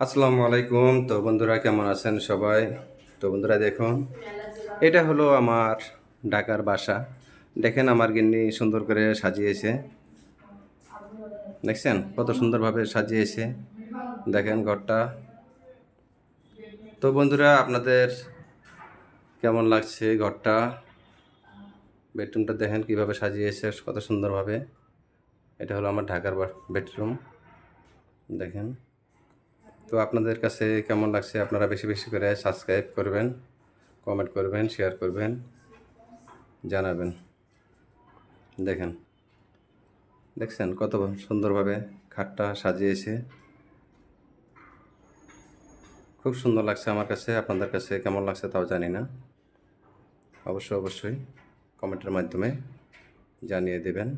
আসসালামু আলাইকুম। তো বন্ধুরা কেমন আছেন সবাই? তো বন্ধুরা দেখুন, এটা হলো আমার ঢাকার বাসা। দেখেন আমার গিন্নি সুন্দর করে সাজিয়েছে। দেখছেন কত সুন্দরভাবে সাজিয়েছে। দেখেন ঘরটা। তো বন্ধুরা আপনাদের কেমন লাগছে ঘরটা? বেডরুমটা দেখেন কিভাবে সাজিয়েছে কত সুন্দরভাবে। এটা হলো আমার ঢাকার বেডরুম। দেখেন। তো আপনাদের কাছে কেমন লাগছে? আপনারা বেশি বেশি করে সাবস্ক্রাইব করবেন, কমেন্ট করবেন, শেয়ার করবেন, জানাবেন। দেখেন, দেখছেন কত সুন্দরভাবে খাটটা সাজিয়েছে। খুব সুন্দর লাগছে আমার কাছে। আপনাদের কাছে কেমন লাগছে তাও জানি না। অবশ্যই কমেন্টের মাধ্যমে জানিয়ে দেবেন।